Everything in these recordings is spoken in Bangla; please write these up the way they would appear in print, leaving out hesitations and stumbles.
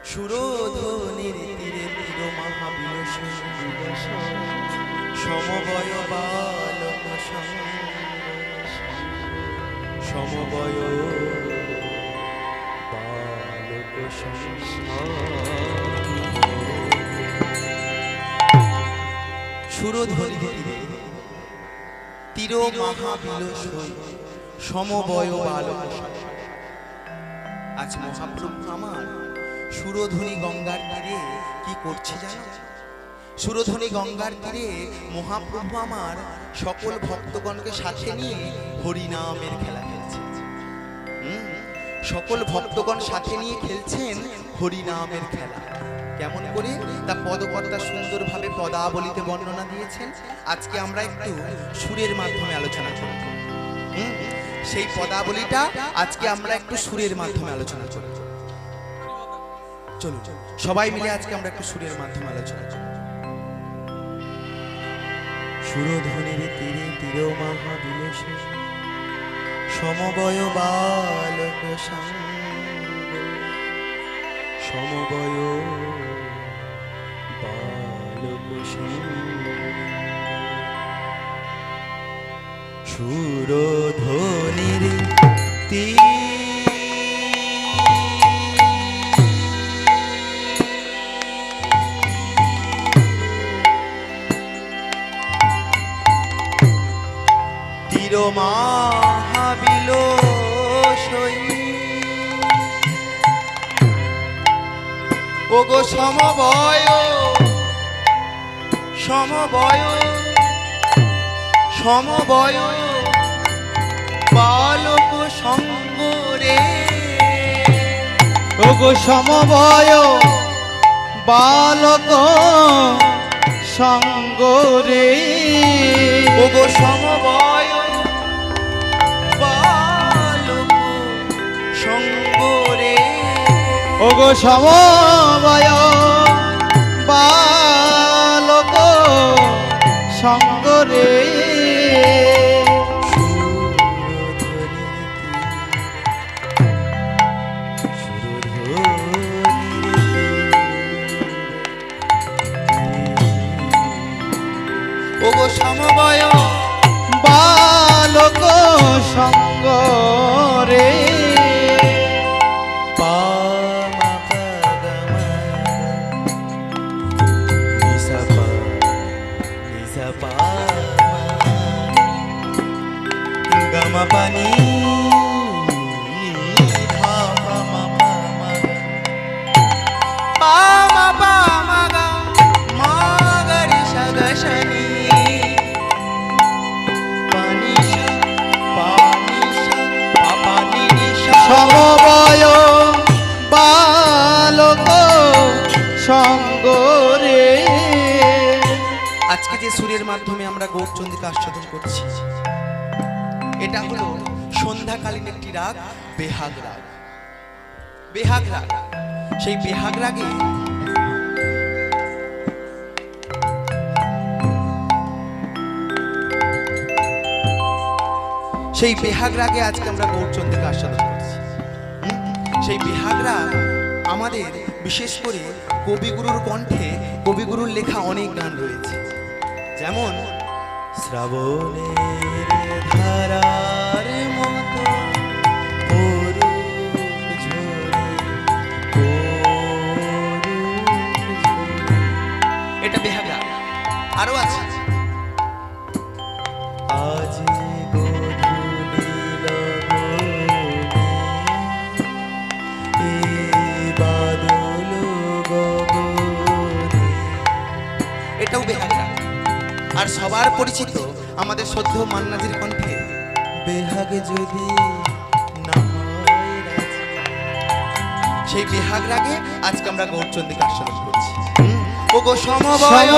সুরধনির তীরে তীর মহাবিলস সমবয় বালক সমবয় বালক সুরধনির তীরে তীর মহাবিলস সমবয় বালক। আজ মহাপ্রভু আমার সুরধনী গঙ্গার তীরে কি করছে জানো? সুরধনী গঙ্গার তীরে মহাপ্রভু আমার সকল ভক্তগণকে সাথে নিয়ে হরিনামের খেলা খেলছে। সকল ভক্তগণ সাথে নিয়ে খেলছেন হরিনামের খেলা। কেমন করে তা পদকর্তা সুন্দরভাবে পদাবলিতে বর্ণনা দিয়েছেন। আজকে আমরা একটু সুরের মাধ্যমে আলোচনা করব। সেই পদাবলিটা আজকে আমরা একটু সুরের মাধ্যমে আলোচনা করব। চলুন সবাই মিলে আজকে আমরা একটু সুরের মাধ্যমে আলোচনা করব। সুরধনির তীরে তীর মহাবিলস সমবয় বালক সমবয় বালক সুরধনির তীরে মহাবিলসই ওগো সমবয় সমবয় সমবয় বালক সঙ্গরে ওগো সমবয় বালক সঙ্গরে ওগো সমবয় বালক সঙ্গরে ওগো সমবয় বালক সঙ্গরে ওগো সমবয় বালক সঙ্গরে পানি সমবয় বালক সঙ্গরে। আজকে যে সুরের মাধ্যমে আমরা গৌরচন্দ্রকে আস্বাদন করছি, এটা হলো সন্ধ্যাকালীন একটি রাগ, বেহাগ রাগ। বেহাগ রাগ, সেই বেহাগ রাগে সেই বেহাগ রাগে আজকে আমরা গৌরচন্দ্রকে আস্বাদন করছি। সেই বেহাগ রাগ আমাদের বিশেষ করে কবিগুরুর কণ্ঠে, কবিগুরুর লেখা অনেক গান রয়েছে। যেমন শ্রাবণের ধারার মতো এটা বেহাগ রাগ। আরো আছে আজ এটাও বেহাগ রাগ। আর সবার পরিচিত আমাদের সদ্য মান্নাজির কণ্ঠে বেহাগে যদি না হয় রাজি, সেই বেহাগ রাগে আজকে আমরা গৌরচন্দ্রকে আস্বাদন করছি। ওগো সমবয়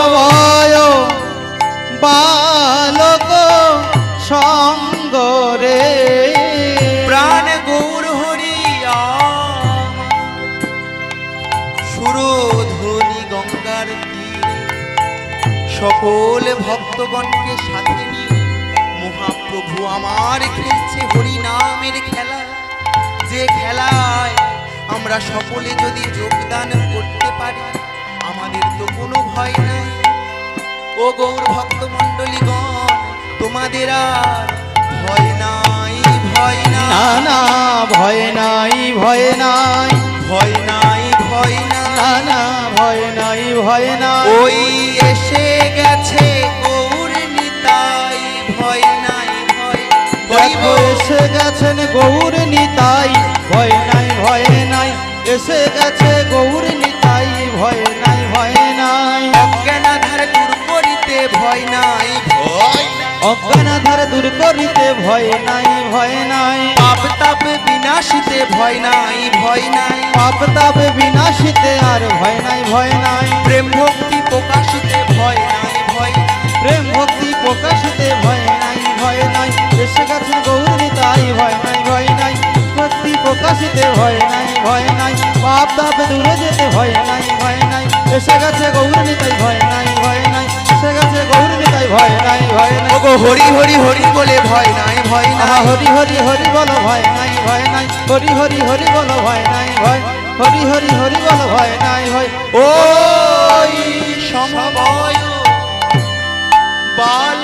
বালক সঙ্গরে প্রাণ গৌর হরিয়া সুরধনী গঙ্গার তীরে সকল ভক্তগণকে সাথে নিয়ে মহাপ্রভু আমার খেলছে হরিনামের খেলা। যে খেলায় আমরা সকলে যদি যোগদান করতে পারি আমাদের তো কোনো ভয় নাই। ও গৌর ভক্ত মণ্ডলীগণ, তোমাদের আর ভয় নাই, ভয় না নাই, না ভয় নাই ভয় নাই, ভয় নাই, ভয় নাই। না না ভয় নাই ভয় নাই, ওই এসে গেছে গৌর নিতাই, ভয় নাই, ভয় দেখো এসে গেছেন গৌর নিতাই, ভয় নাই ভয় নাই, এসে গেছে গৌর নিতাই, ভয় নাই ভয় নাই। অজ্ঞানাধার দূর করিতে ভয় নাই, ভয় নাই। অজ্ঞানাধার দূর করিতে ভয় নাই ভয় নাই, পাপ তাপ বিনাশিতে ভয় নাই, ভয় নাই। পাপ তাপ বিনাশিতে আর ভয় নাই ভয় নাই, প্রেম ভক্তি প্রকাশিতে ভয় নাই, ভয় নাই। প্রেম ভক্তি প্রকাশিতে ভয় নাই ভয় নাই, এসে গেছেন গৌর নিতাই, ভয় নাই ভয় নাই, ভক্তি প্রকাশিতে ভয় নাই ভয় নাই, পাপ তাপ দূরে যেতে ভয় নাই ভয় নাই, এসে গেছে গৌর নিতাই, ভয় নাই ভয় নাই, এসে গেছে গৌর নিতাই, ভয় নাই ভয় নাই। ওগো হরি হরি হরি বলে ভয় নাই, ভয় আহা নাই। হরি হরি হরি বলো ভয় নাই ভয় নাই, হরি হরি হরি বলো ভয় নাই ভয়, হরি হরি হরি বলো ভয় নাই ভয়। ওই সমবয় বাল